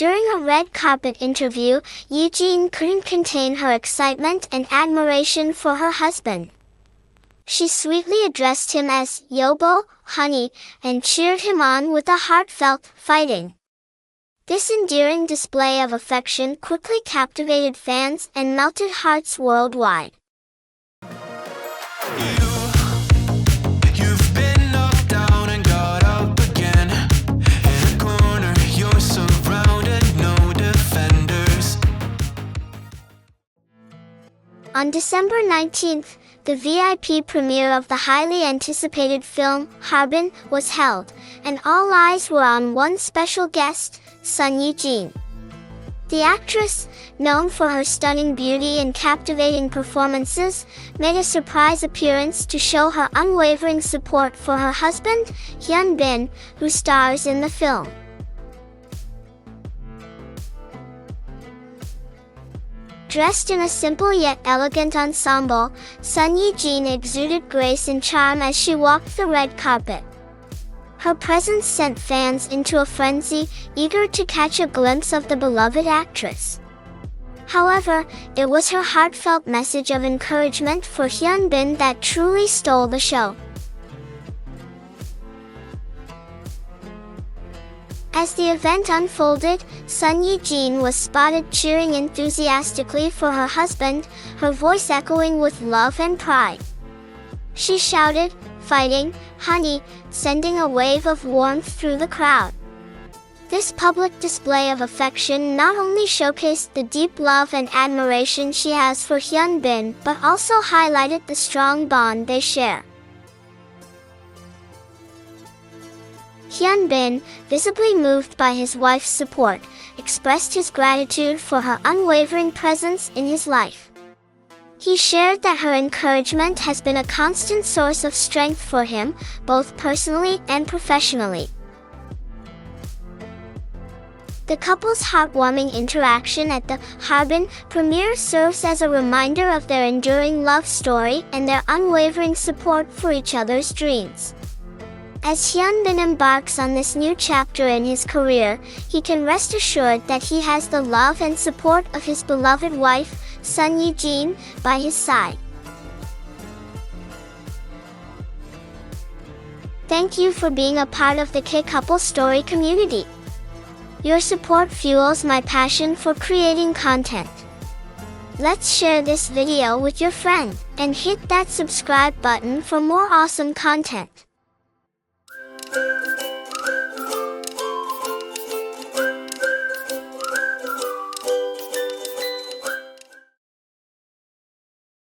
During a red carpet interview, Ye-jin couldn't contain her excitement and admiration for her husband. She sweetly addressed him as Yeobo, honey, and cheered him on with a heartfelt fighting. This endearing display of affection quickly captivated fans and melted hearts worldwide. You've been knocked down and got up again. In a corner, you're surrounded, no defenders. On December 19th, the VIP premiere of the highly anticipated film, Harbin, was held, and all eyes were on one special guest, Ye-jin. The actress, known for her stunning beauty and captivating performances, made a surprise appearance to show her unwavering support for her husband, Hyun, who stars in the film. Dressed in a simple yet elegant ensemble, Ye-jin exuded grace and charm as she walked the red carpet. Her presence sent fans into a frenzy, eager to catch a glimpse of the beloved actress. However, it was her heartfelt message of encouragement for Hyun that truly stole the show. As the event unfolded, Ye-jin was spotted cheering enthusiastically for her husband, her voice echoing with love and pride. She shouted, "Fighting, honey," sending a wave of warmth through the crowd. This public display of affection not only showcased the deep love and admiration she has for Hyun, but also highlighted the strong bond they share. Hyun, visibly moved by his wife's support, expressed his gratitude for her unwavering presence in his life. He shared that her encouragement has been a constant source of strength for him, both personally and professionally. The couple's heartwarming interaction at the Harbin premiere serves as a reminder of their enduring love story and their unwavering support for each other's dreams. As Hyun embarks on this new chapter in his career, he can rest assured that he has the love and support of his beloved wife, Ye-jin, by his side. Thank you for being a part of the K-Couple Story community. Your support fuels my passion for creating content. Let's share this video with your friend, and hit that subscribe button for more awesome content.